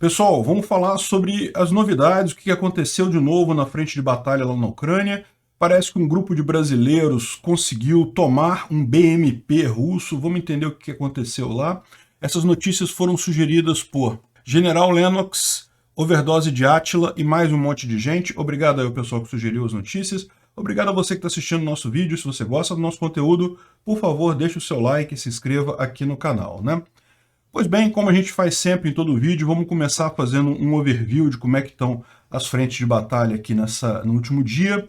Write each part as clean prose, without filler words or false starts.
Pessoal, vamos falar sobre as novidades, o que aconteceu de novo na frente de batalha lá na Ucrânia. Parece que um grupo de brasileiros conseguiu tomar um BMP russo. Vamos entender o que aconteceu lá. Essas notícias foram sugeridas por General Lennox, Overdose de Átila e mais um monte de gente. Obrigado aí ao pessoal que sugeriu as notícias. Obrigado a você que está assistindo o nosso vídeo. Se você gosta do nosso conteúdo, por favor, deixe o seu like e se inscreva aqui no canal, né? Pois bem, como a gente faz sempre em todo vídeo, vamos começar fazendo um overview de como é que estão as frentes de batalha aqui no último dia.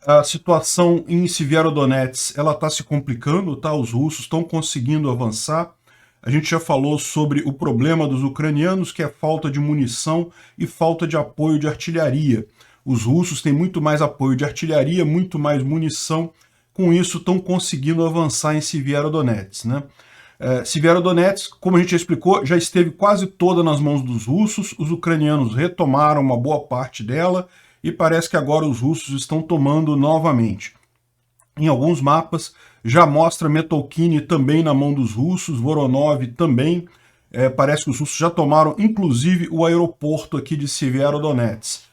A situação em Severodonetsk, ela está se complicando, tá? Os russos estão conseguindo avançar. A gente já falou sobre o problema dos ucranianos, que é falta de munição e falta de apoio de artilharia. Os russos têm muito mais apoio de artilharia, muito mais munição. Com isso, estão conseguindo avançar em Severodonetsk, né? Severodonetsk, como a gente já explicou, já esteve quase toda nas mãos dos russos. Os ucranianos retomaram uma boa parte dela e parece que agora os russos estão tomando novamente. Em alguns mapas já mostra Metokini também na mão dos russos, Voronov também. Parece que os russos já tomaram inclusive o aeroporto aqui de Severodonetsk.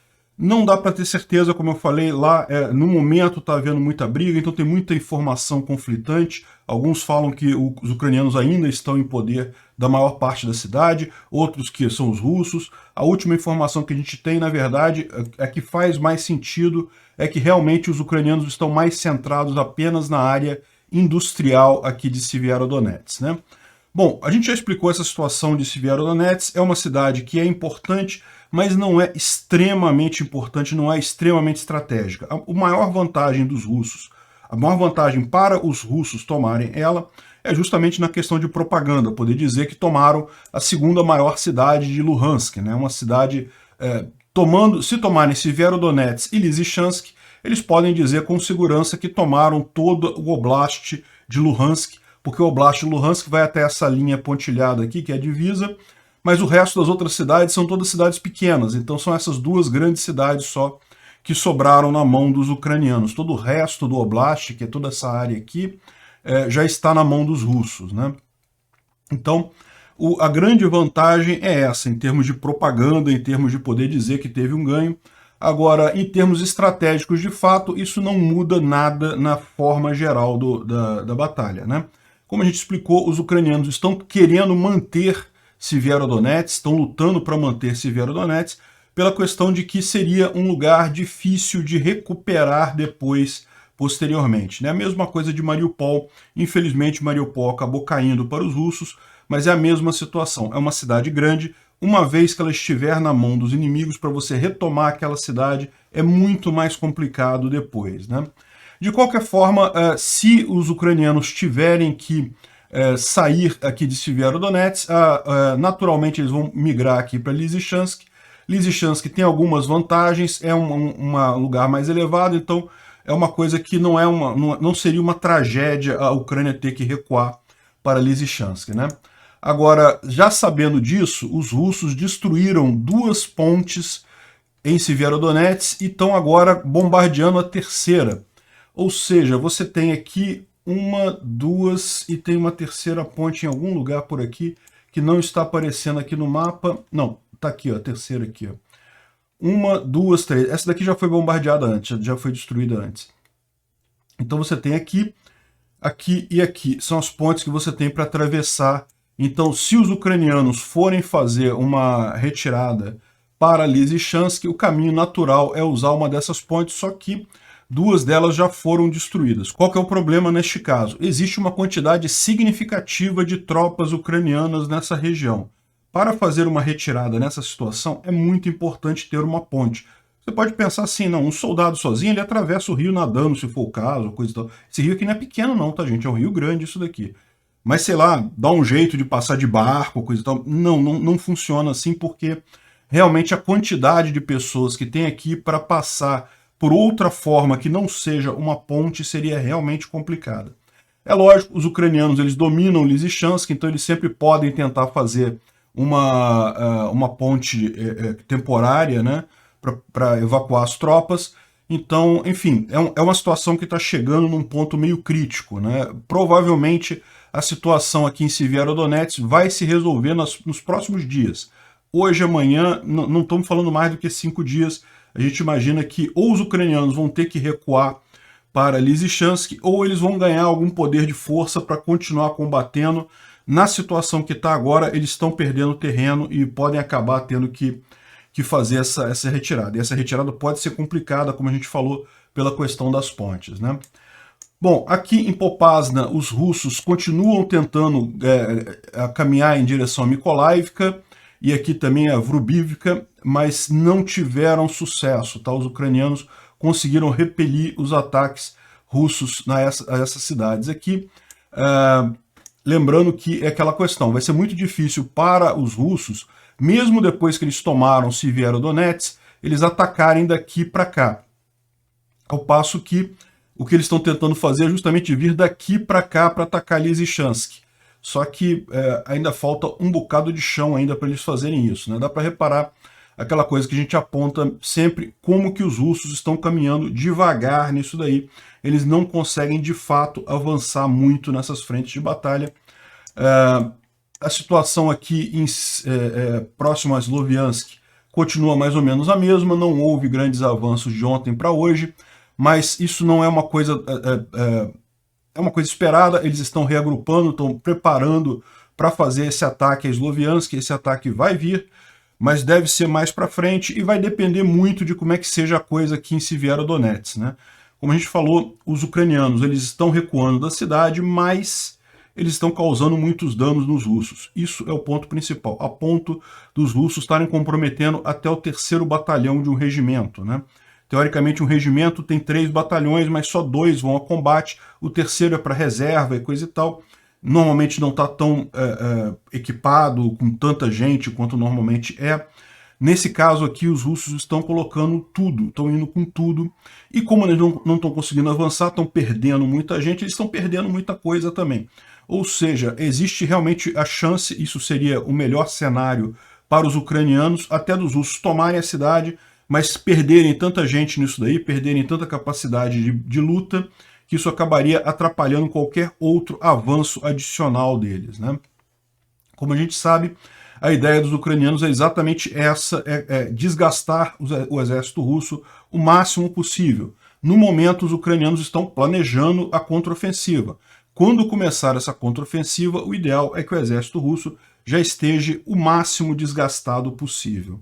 Não dá para ter certeza, como eu falei, lá no momento está havendo muita briga, então tem muita informação conflitante. Alguns falam que os ucranianos ainda estão em poder da maior parte da cidade, outros que são os russos. A última informação que a gente tem, na verdade, é que faz mais sentido, é que realmente os ucranianos estão mais centrados apenas na área industrial aqui de Severodonetsk, né? Bom, a gente já explicou essa situação de Severodonetsk, é uma cidade que é importante, mas não é extremamente importante, não é extremamente estratégica. A maior vantagem dos russos, a maior vantagem para os russos tomarem ela é justamente na questão de propaganda, poder dizer que tomaram a segunda maior cidade de Luhansk, né? Uma cidade, se tomarem Severodonetsk e Lysychansk, eles podem dizer com segurança que tomaram todo o Oblast de Luhansk, porque o Oblast de Luhansk vai até essa linha pontilhada aqui, que é a divisa, mas o resto das outras cidades são todas cidades pequenas, então são essas duas grandes cidades só que sobraram na mão dos ucranianos. Todo o resto do Oblast, que é toda essa área aqui, já está na mão dos russos, né? Então, a grande vantagem é essa, em termos de propaganda, em termos de poder dizer que teve um ganho. Agora, em termos estratégicos, de fato, isso não muda nada na forma geral da batalha, né? Como a gente explicou, os ucranianos estão querendo manter Severodonetsk, estão lutando para manter Severodonetsk, pela questão de que seria um lugar difícil de recuperar depois, posteriormente, né? A mesma coisa de Mariupol. Infelizmente, Mariupol acabou caindo para os russos, mas é a mesma situação. É uma cidade grande. Uma vez que ela estiver na mão dos inimigos, para você retomar aquela cidade, é muito mais complicado depois, né? De qualquer forma, se os ucranianos tiverem que sair aqui de Severodonetsk, naturalmente eles vão migrar aqui para Lysychansk. Lysychansk tem algumas vantagens, é um lugar mais elevado, então é uma coisa que não seria uma tragédia a Ucrânia ter que recuar para Lysychansk, né? Agora, já sabendo disso, os russos destruíram duas pontes em Severodonetsk e estão agora bombardeando a terceira. Ou seja, você tem aqui uma, duas e tem uma terceira ponte em algum lugar por aqui que não está aparecendo aqui no mapa. Não, está aqui, ó, a terceira aqui, ó. Uma, duas, três. Essa daqui já foi bombardeada antes, já foi destruída antes. Então você tem aqui, aqui e aqui. São as pontes que você tem para atravessar. Então, se os ucranianos forem fazer uma retirada para Lysychansk, o caminho natural é usar uma dessas pontes, só que duas delas já foram destruídas. Qual que é o problema neste caso? Existe uma quantidade significativa de tropas ucranianas nessa região. Para fazer uma retirada nessa situação, é muito importante ter uma ponte. Você pode pensar assim, não, um soldado sozinho, ele atravessa o rio nadando, se for o caso, coisa e tal. Esse rio aqui não é pequeno não, tá, gente? É um rio grande isso daqui. Mas, sei lá, dá um jeito de passar de barco, coisa e tal. Não funciona assim, porque realmente a quantidade de pessoas que tem aqui para passar por outra forma que não seja uma ponte seria realmente complicada. É lógico, os ucranianos eles dominam Lysychansk, então eles sempre podem tentar fazer uma ponte temporária, né, para evacuar as tropas. Então, enfim, é uma situação que está chegando num ponto meio crítico, né? Provavelmente a situação aqui em Severodonetsk vai se resolver nos próximos dias. hoje, amanhã, não estamos falando mais do que 5 dias. A gente imagina que ou os ucranianos vão ter que recuar para Lysychansk, ou eles vão ganhar algum poder de força para continuar combatendo. Na situação que está agora, eles estão perdendo terreno e podem acabar tendo que fazer essa retirada. E essa retirada pode ser complicada, como a gente falou, pela questão das pontes, né? Bom, aqui em Popasna, os russos continuam tentando caminhar em direção a Mykolaiivka, e aqui também a Vrubivka, mas não tiveram sucesso, tá? Os ucranianos conseguiram repelir os ataques russos a essas cidades aqui. Lembrando que é aquela questão, vai ser muito difícil para os russos, mesmo depois que eles tomaram Severodonetsk, eles atacarem daqui para cá. Ao passo que o que eles estão tentando fazer é justamente vir daqui para cá para atacar Lysychansk. Só que ainda falta um bocado de chão ainda para eles fazerem isso, né? Dá para reparar aquela coisa que a gente aponta sempre, como que os russos estão caminhando devagar nisso daí. Eles não conseguem, de fato, avançar muito nessas frentes de batalha. A situação aqui próximo a Sloviansk continua mais ou menos a mesma, não houve grandes avanços de ontem para hoje, mas isso não é uma coisa... é uma coisa esperada, eles estão reagrupando, estão preparando para fazer esse ataque a Sloviansk, esse ataque vai vir, mas deve ser mais para frente e vai depender muito de como é que seja a coisa aqui em Severodonetsk, né? Como a gente falou, os ucranianos eles estão recuando da cidade, mas eles estão causando muitos danos nos russos. Isso é o ponto principal, a ponto dos russos estarem comprometendo até o 3º batalhão de um regimento, né? Teoricamente, um regimento tem 3 batalhões, mas só 2 vão a combate, o 3º é para reserva e coisa e tal. Normalmente não está tão equipado, com tanta gente quanto normalmente é. Nesse caso aqui, os russos estão colocando tudo, estão indo com tudo. E como eles não estão conseguindo avançar, estão perdendo muita gente, eles estão perdendo muita coisa também. Ou seja, existe realmente a chance, isso seria o melhor cenário para os ucranianos, até dos russos tomarem a cidade, mas perderem tanta gente nisso daí, perderem tanta capacidade de luta, que isso acabaria atrapalhando qualquer outro avanço adicional deles, né? Como a gente sabe, a ideia dos ucranianos é exatamente essa, desgastar o exército russo o máximo possível. No momento, os ucranianos estão planejando a contraofensiva. Quando começar essa contraofensiva, o ideal é que o exército russo já esteja o máximo desgastado possível.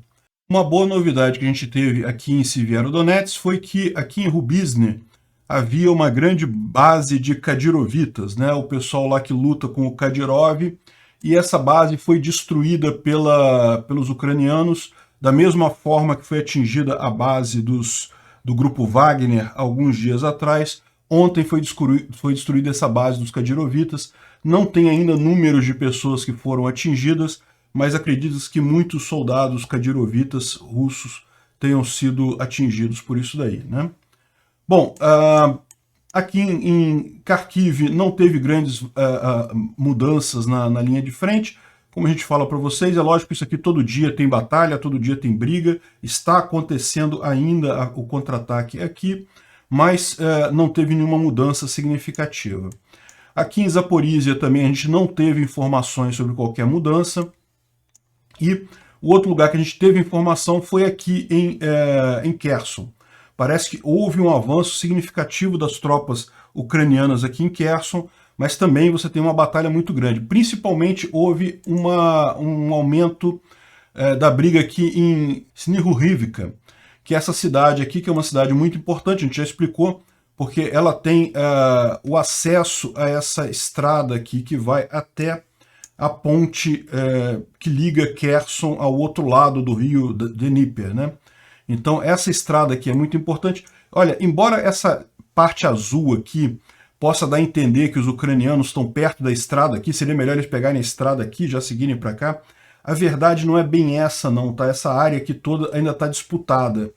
Uma boa novidade que a gente teve aqui em Severodonetsk foi que aqui em Rubizne havia uma grande base de Kadyrovitas, né? O pessoal lá que luta com o Kadyrov, e essa base foi destruída pelos ucranianos, da mesma forma que foi atingida a base do grupo Wagner alguns dias atrás. Ontem foi destruída essa base dos Kadyrovitas, não tem ainda números de pessoas que foram atingidas, mas acredita-se que muitos soldados Kadyrovitas russos tenham sido atingidos por isso daí, né? Bom, aqui em Kharkiv não teve grandes mudanças na linha de frente. Como a gente fala para vocês, é lógico que isso aqui todo dia tem batalha, todo dia tem briga, está acontecendo ainda o contra-ataque aqui, mas não teve nenhuma mudança significativa. Aqui em Zaporizhia também a gente não teve informações sobre qualquer mudança. E o outro lugar que a gente teve informação foi aqui em Kherson. Parece que houve um avanço significativo das tropas ucranianas aqui em Kherson, mas também você tem uma batalha muito grande. Principalmente houve um aumento da briga aqui em Snihurivka, que é essa cidade aqui, que é uma cidade muito importante, a gente já explicou, porque ela tem o acesso a essa estrada aqui que vai até a ponte que liga Kherson ao outro lado do rio Dnieper, né? Então essa estrada aqui é muito importante. Olha, embora essa parte azul aqui possa dar a entender que os ucranianos estão perto da estrada aqui, seria melhor eles pegarem a estrada aqui e já seguirem para cá, a verdade não é bem essa não, tá? Essa área aqui toda ainda está disputada.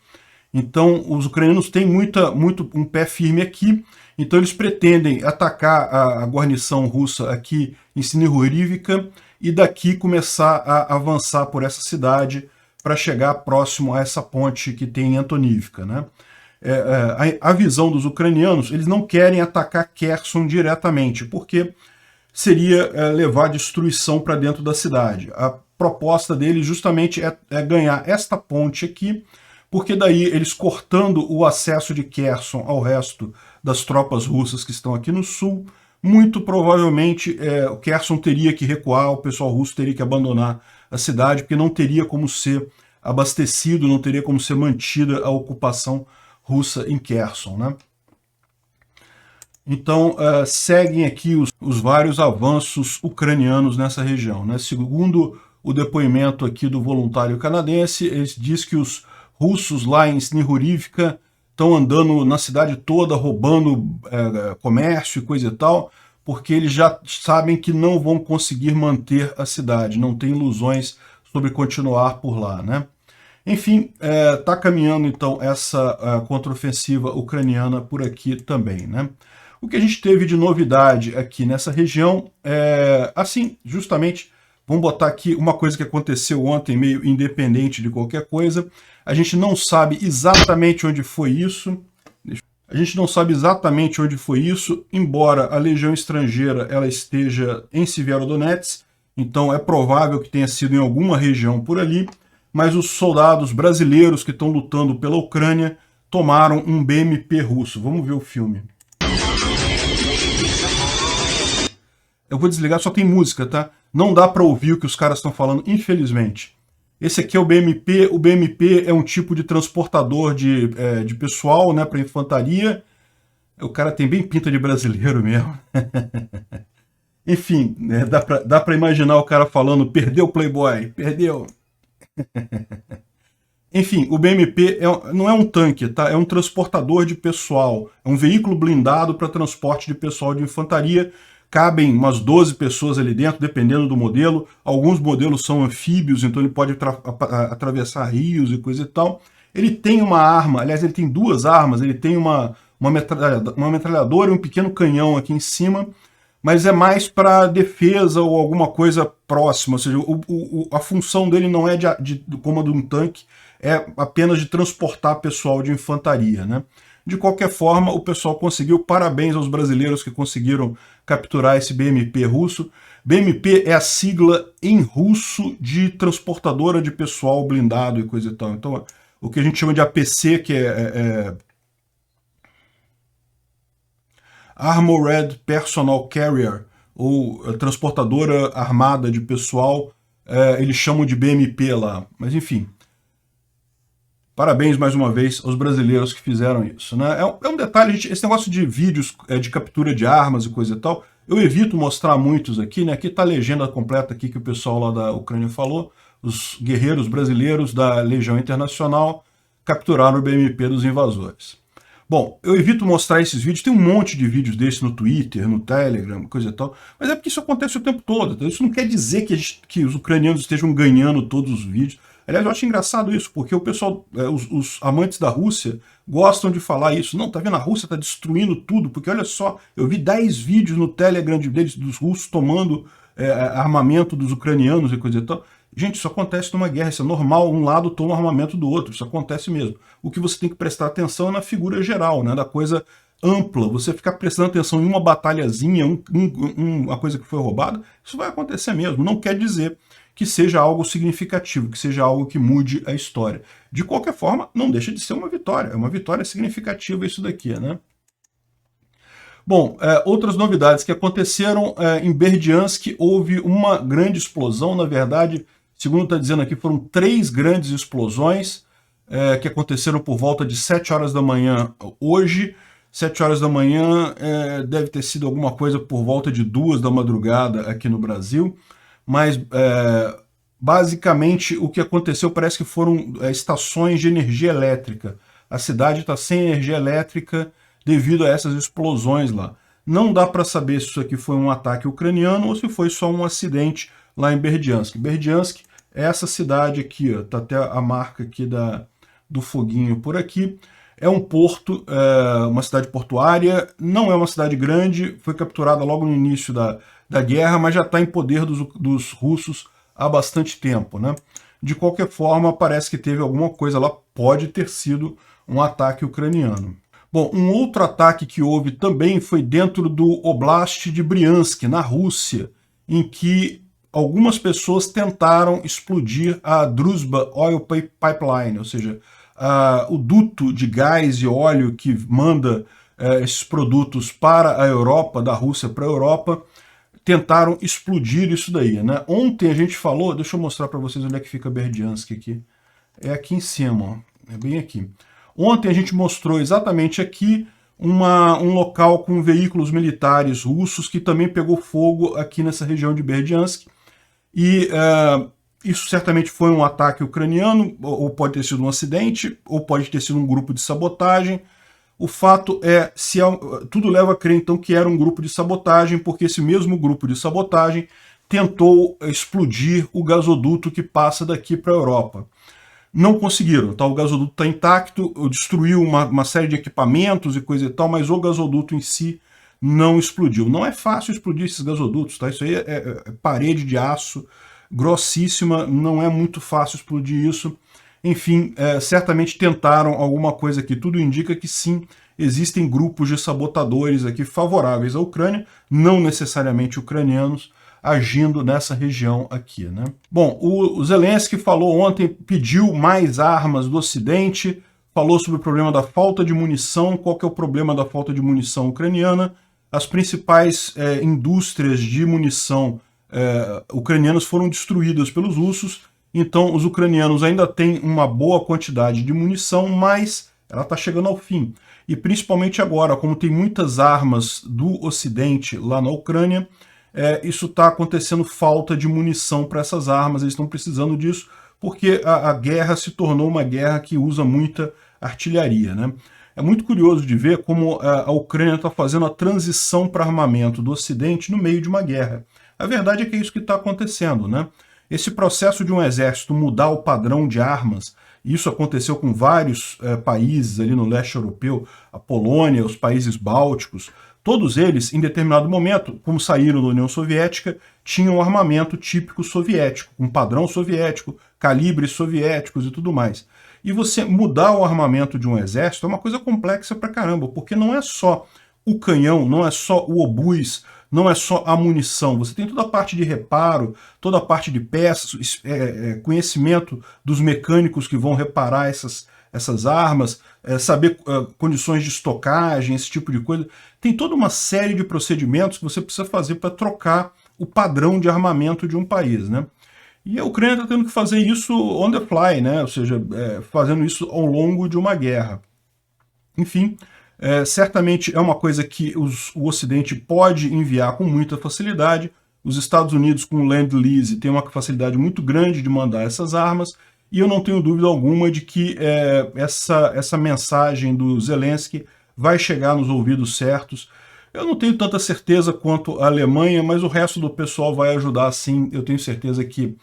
Então os ucranianos têm muito um pé firme aqui, então eles pretendem atacar a guarnição russa aqui em Snihurivka e daqui começar a avançar por essa cidade para chegar próximo a essa ponte que tem em Antonivka, né? A visão dos ucranianos, eles não querem atacar Kherson diretamente, porque seria levar destruição para dentro da cidade. A proposta dele justamente é ganhar esta ponte aqui, porque daí eles cortando o acesso de Kherson ao resto das tropas russas que estão aqui no sul, muito provavelmente o Kherson teria que recuar, o pessoal russo teria que abandonar a cidade, porque não teria como ser abastecido, não teria como ser mantida a ocupação russa em Kherson, né? Então, seguem aqui os vários avanços ucranianos nessa região, né? Segundo o depoimento aqui do voluntário canadense, ele diz que os russos lá em Snihurivka estão andando na cidade toda, roubando comércio e coisa e tal, porque eles já sabem que não vão conseguir manter a cidade, não tem ilusões sobre continuar por lá, né? Enfim, está caminhando então essa contraofensiva ucraniana por aqui também, né? O que a gente teve de novidade aqui nessa região assim, justamente, vamos botar aqui uma coisa que aconteceu ontem, meio independente de qualquer coisa. A gente não sabe exatamente onde foi isso. A gente não sabe exatamente onde foi isso, embora a legião estrangeira ela esteja em Severodonetsk, então é provável que tenha sido em alguma região por ali, mas os soldados brasileiros que estão lutando pela Ucrânia tomaram um BMP russo. Vamos ver o filme. Eu vou desligar, só tem música, tá? Não dá para ouvir o que os caras estão falando, infelizmente. Esse aqui é o BMP. O BMP é um tipo de transportador de pessoal, né, para infantaria. O cara tem bem pinta de brasileiro mesmo. Enfim, né, dá para imaginar o cara falando, perdeu o Playboy, perdeu. Enfim, o BMP não é um tanque, tá? É um transportador de pessoal. É um veículo blindado para transporte de pessoal de infantaria. Cabem umas 12 pessoas ali dentro, dependendo do modelo. Alguns modelos são anfíbios, então ele pode atravessar rios e coisa e tal. Ele tem uma arma, aliás, ele tem duas armas. Ele tem uma metralhadora e um pequeno canhão aqui em cima, mas é mais para defesa ou alguma coisa próxima. Ou seja, a função dele não é como a de um tanque, é apenas de transportar pessoal de infantaria, né? De qualquer forma, o pessoal conseguiu. Parabéns aos brasileiros que conseguiram capturar esse BMP russo. BMP é a sigla em russo de transportadora de pessoal blindado e coisa e tal. Então, o que a gente chama de APC, que é Armored Personal Carrier, ou transportadora armada de pessoal, eles chamam de BMP lá. Mas, enfim, parabéns mais uma vez aos brasileiros que fizeram isso, né? É um detalhe, gente, esse negócio de vídeos de captura de armas e coisa e tal, eu evito mostrar muitos aqui, né? Aqui está a legenda completa aqui que o pessoal lá da Ucrânia falou. Os guerreiros brasileiros da Legião Internacional capturaram o BMP dos invasores. Bom, eu evito mostrar esses vídeos, tem um monte de vídeos desses no Twitter, no Telegram, coisa e tal, mas é porque isso acontece o tempo todo. Então isso não quer dizer que os ucranianos estejam ganhando todos os vídeos. Aliás, eu acho engraçado isso, porque o pessoal, os amantes da Rússia, gostam de falar isso. Não, tá vendo? A Rússia tá destruindo tudo, porque olha só, eu vi 10 vídeos no Telegram deles, dos russos tomando armamento dos ucranianos e coisa e tal. Gente, isso acontece numa guerra, isso é normal, um lado toma armamento do outro, isso acontece mesmo. O que você tem que prestar atenção é na figura geral, né, da coisa ampla. Você ficar prestando atenção em uma batalhazinha, uma coisa que foi roubada, isso vai acontecer mesmo. Não quer dizer que seja algo significativo, que seja algo que mude a história. De qualquer forma, não deixa de ser uma vitória. É uma vitória significativa isso daqui, né? Bom, outras novidades que aconteceram em Berdiansk, houve uma grande explosão. Na verdade, segundo está dizendo aqui, foram 3 grandes explosões que aconteceram por volta de 7 horas da manhã hoje. 7 horas da manhã deve ter sido alguma coisa por volta de 2 da madrugada aqui no Brasil. Mas, basicamente, o que aconteceu parece que foram estações de energia elétrica. A cidade está sem energia elétrica devido a essas explosões lá. Não dá para saber se isso aqui foi um ataque ucraniano ou se foi só um acidente lá em Berdiansk. Berdiansk é essa cidade aqui, ó, tá até a marca aqui do foguinho por aqui. É um porto, uma cidade portuária, não é uma cidade grande, foi capturada logo no início da guerra, mas já está em poder dos russos há bastante tempo, né? De qualquer forma, parece que teve alguma coisa lá, pode ter sido um ataque ucraniano. Bom, um outro ataque que houve também foi dentro do Oblast de Briansk, na Rússia, em que algumas pessoas tentaram explodir a Druzhba Oil Pipeline, ou seja, o duto de gás e óleo que manda esses produtos para a Europa, da Rússia para a Europa, tentaram explodir isso daí, né? Ontem a gente falou, deixa eu mostrar para vocês onde é que fica Berdiansk aqui. É aqui em cima, ó, é bem aqui. Ontem a gente mostrou exatamente aqui um local com veículos militares russos que também pegou fogo aqui nessa região de Berdiansk. E isso certamente foi um ataque ucraniano, ou pode ter sido um acidente, ou pode ter sido um grupo de sabotagem. O fato é, tudo leva a crer então que era um grupo de sabotagem, porque esse mesmo grupo de sabotagem tentou explodir o gasoduto que passa daqui para a Europa. Não conseguiram, tá? O gasoduto está intacto, destruiu uma série de equipamentos e coisa e tal, mas o gasoduto em si não explodiu. Não é fácil explodir esses gasodutos, tá? Isso aí é parede de aço grossíssima, não é muito fácil explodir isso. Enfim, certamente tentaram alguma coisa aqui. Tudo indica que sim, existem grupos de sabotadores aqui favoráveis à Ucrânia, não necessariamente ucranianos, agindo nessa região aqui, né? Bom, o Zelensky falou ontem, pediu mais armas do Ocidente, falou sobre o problema da falta de munição. Qual que é o problema da falta de munição ucraniana? As principais indústrias de munição ucranianas foram destruídas pelos russos, então os ucranianos ainda têm uma boa quantidade de munição, mas ela está chegando ao fim. E principalmente agora, como tem muitas armas do Ocidente lá na Ucrânia, isso está acontecendo falta de munição para essas armas, eles estão precisando disso, porque a guerra se tornou uma guerra que usa muita artilharia, né? É muito curioso de ver como a Ucrânia está fazendo a transição para armamento do Ocidente no meio de uma guerra. A verdade é que é isso que está acontecendo, né? Esse processo de um exército mudar o padrão de armas, isso aconteceu com vários países ali no leste europeu, a Polônia, os países bálticos, todos eles, em determinado momento, como saíram da União Soviética, tinham um armamento típico soviético, um padrão soviético, calibres soviéticos e tudo mais. E você mudar o armamento de um exército é uma coisa complexa pra caramba, porque não é só o canhão, não é só o obus, não é só a munição, você tem toda a parte de reparo, toda a parte de peças, conhecimento dos mecânicos que vão reparar essas armas, saber condições de estocagem, esse tipo de coisa. Tem toda uma série de procedimentos que você precisa fazer para trocar o padrão de armamento de um país, né? E a Ucrânia está tendo que fazer isso on the fly, né? Ou seja, fazendo isso ao longo de uma guerra. Enfim, certamente é uma coisa que o Ocidente pode enviar com muita facilidade. Os Estados Unidos, com o Lend-Lease, tem uma facilidade muito grande de mandar essas armas, e eu não tenho dúvida alguma de que essa mensagem do Zelensky vai chegar nos ouvidos certos. Eu não tenho tanta certeza quanto a Alemanha, mas o resto do pessoal vai ajudar sim. Eu tenho certeza que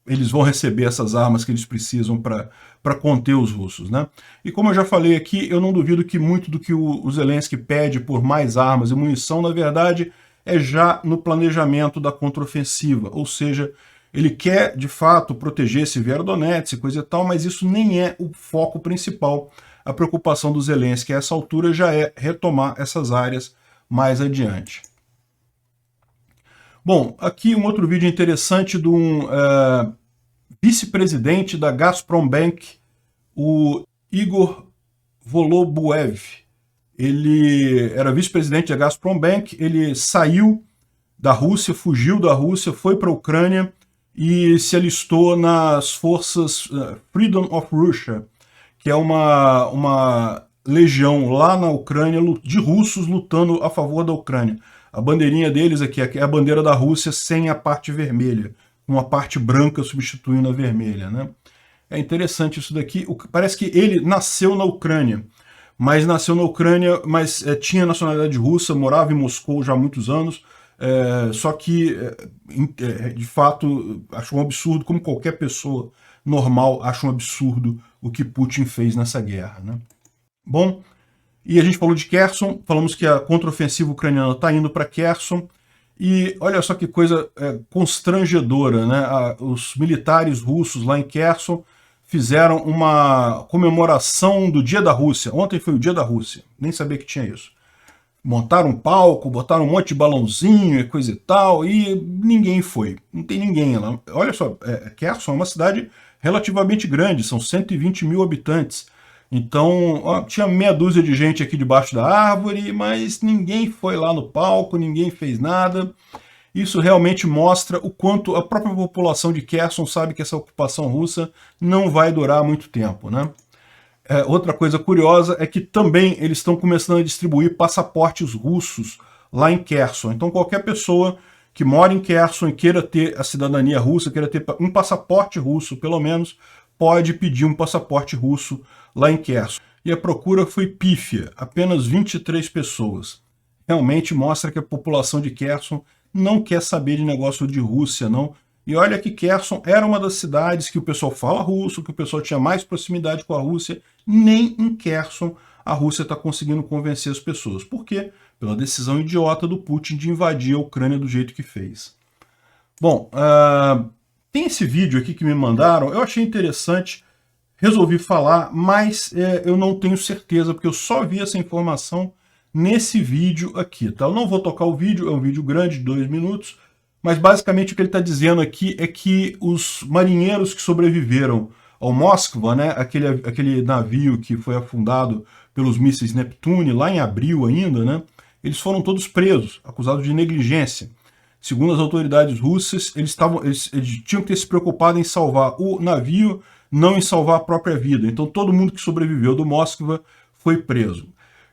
eles vão receber essas armas que eles precisam para conter os russos, né? E como eu já falei aqui, eu não duvido que muito do que o Zelensky pede por mais armas e munição, na verdade, é já no planejamento da contraofensiva, ou seja, ele quer, de fato, proteger Severodonetsk e coisa e tal, mas isso nem é o foco principal. A preocupação do Zelensky a essa altura já é retomar essas áreas mais adiante. Bom, aqui um outro vídeo interessante de um vice-presidente da Gazprombank, o Igor Volobuev. Ele era vice-presidente da Gazprombank, ele saiu da Rússia, fugiu da Rússia, foi para a Ucrânia e se alistou nas forças Freedom of Russia, que é uma legião lá na Ucrânia de russos lutando a favor da Ucrânia. A bandeirinha deles aqui é a bandeira da Rússia sem a parte vermelha, com a parte branca substituindo a vermelha, né? É interessante isso daqui. Parece que ele nasceu na Ucrânia, mas tinha nacionalidade russa, morava em Moscou já há muitos anos, só que, de fato, acho um absurdo, como qualquer pessoa normal acha um absurdo o que Putin fez nessa guerra, né? Bom, e a gente falou de Kherson, falamos que a contraofensiva ucraniana está indo para Kherson, e olha só que coisa constrangedora, né? Os militares russos lá em Kherson fizeram uma comemoração do Dia da Rússia. Ontem foi o Dia da Rússia, nem sabia que tinha isso. Montaram um palco, botaram um monte de balãozinho e coisa e tal, e ninguém foi. Não tem ninguém lá. Olha só, Kherson é uma cidade relativamente grande, são 120 mil habitantes. Então, ó, tinha meia dúzia de gente aqui debaixo da árvore, mas ninguém foi lá no palco, ninguém fez nada. Isso realmente mostra o quanto a própria população de Kherson sabe que essa ocupação russa não vai durar muito tempo, né? Outra coisa curiosa é que também eles estão começando a distribuir passaportes russos lá em Kherson. Então qualquer pessoa que mora em Kherson e queira ter a cidadania russa, queira ter um passaporte russo pelo menos, pode pedir um passaporte russo lá em Kherson. E a procura foi pífia, apenas 23 pessoas. Realmente mostra que a população de Kherson não quer saber de negócio de Rússia, não. E olha que Kherson era uma das cidades que o pessoal fala russo, que o pessoal tinha mais proximidade com a Rússia. Nem em Kherson a Rússia está conseguindo convencer as pessoas. Por quê? Pela decisão idiota do Putin de invadir a Ucrânia do jeito que fez. Bom, tem esse vídeo aqui que me mandaram, eu achei interessante, resolvi falar, mas eu não tenho certeza, porque eu só vi essa informação nesse vídeo aqui, tá? Eu não vou tocar o vídeo, é um vídeo grande de 2 minutos, mas basicamente o que ele está dizendo aqui é que os marinheiros que sobreviveram ao Moskva, né, aquele navio que foi afundado pelos mísseis Neptune, lá em abril ainda, né, eles foram todos presos, acusados de negligência. Segundo as autoridades russas, eles tinham que ter se preocupado em salvar o navio, não em salvar a própria vida. Então todo mundo que sobreviveu do Moskva foi preso.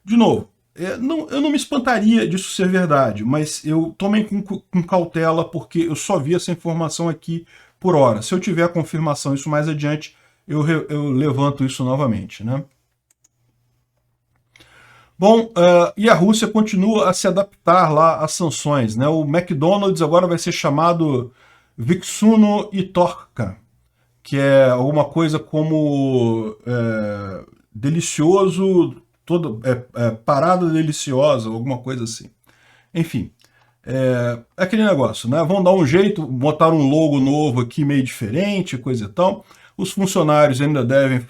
De novo, eu não me espantaria disso ser verdade, mas eu tomei com cautela porque eu só vi essa informação aqui por hora. Se eu tiver a confirmação isso mais adiante, eu levanto isso novamente, né? Bom, e a Rússia continua a se adaptar lá às sanções, né? O McDonald's agora vai ser chamado Viksuno Itorka, que é alguma coisa como delicioso, parada deliciosa, alguma coisa assim. Enfim, aquele negócio, né? Vão dar um jeito, botar um logo novo aqui meio diferente, coisa e tal. Os funcionários ainda devem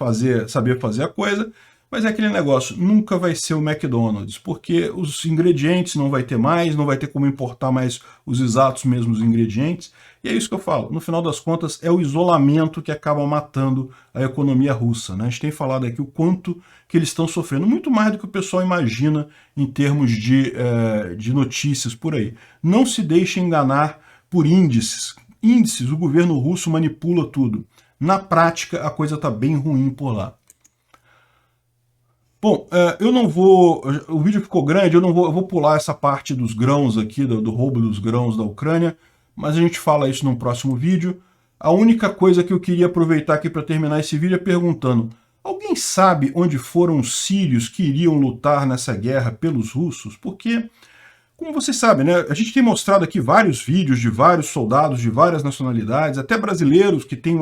saber fazer a coisa, mas é aquele negócio, nunca vai ser o McDonald's, porque os ingredientes não vai ter mais, não vai ter como importar mais os exatos mesmos ingredientes, e é isso que eu falo, no final das contas é o isolamento que acaba matando a economia russa, né? A gente tem falado aqui o quanto que eles estão sofrendo, muito mais do que o pessoal imagina em termos de notícias por aí. Não se deixe enganar por índices. Índices, o governo russo manipula tudo. Na prática, a coisa está bem ruim por lá. Bom, eu não vou... O vídeo ficou grande, eu vou pular essa parte dos grãos aqui, do roubo dos grãos da Ucrânia, mas a gente fala isso num próximo vídeo. A única coisa que eu queria aproveitar aqui para terminar esse vídeo é perguntando: alguém sabe onde foram os sírios que iriam lutar nessa guerra pelos russos? Porque, como vocês sabem, né, a gente tem mostrado aqui vários vídeos de vários soldados de várias nacionalidades, até brasileiros que tem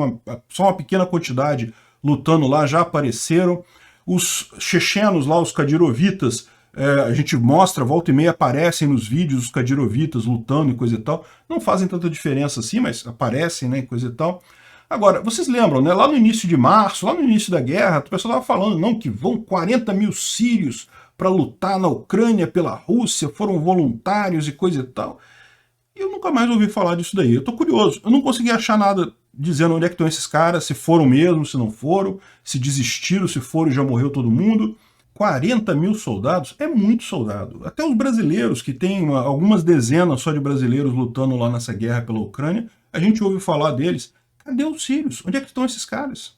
só uma pequena quantidade lutando lá, já apareceram. Os chechenos lá, os kadirovitas, a gente mostra, volta e meia aparecem nos vídeos os kadirovitas lutando e coisa e tal. Não fazem tanta diferença assim, mas aparecem, né, e coisa e tal. Agora, vocês lembram, né, lá no início de março, lá no início da guerra, o pessoal estava falando, não, que vão 40 mil sírios para lutar na Ucrânia pela Rússia, foram voluntários e coisa e tal. E eu nunca mais ouvi falar disso daí. Eu tô curioso, eu não consegui achar nada dizendo onde é que estão esses caras, se foram mesmo, se não foram, se desistiram, se foram e já morreu todo mundo. 40 mil soldados é muito soldado. Até os brasileiros, que tem algumas dezenas só de brasileiros lutando lá nessa guerra pela Ucrânia, a gente ouve falar deles. Cadê os sírios? Onde é que estão esses caras?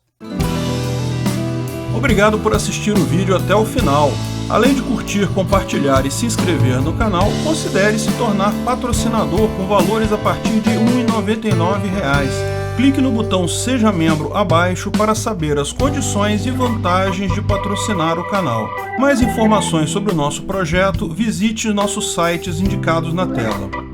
Obrigado por assistir o vídeo até o final. Além de curtir, compartilhar e se inscrever no canal, considere se tornar patrocinador com valores a partir de R$ 1,99. Clique no botão Seja Membro abaixo para saber as condições e vantagens de patrocinar o canal. Mais informações sobre o nosso projeto, visite nossos sites indicados na tela.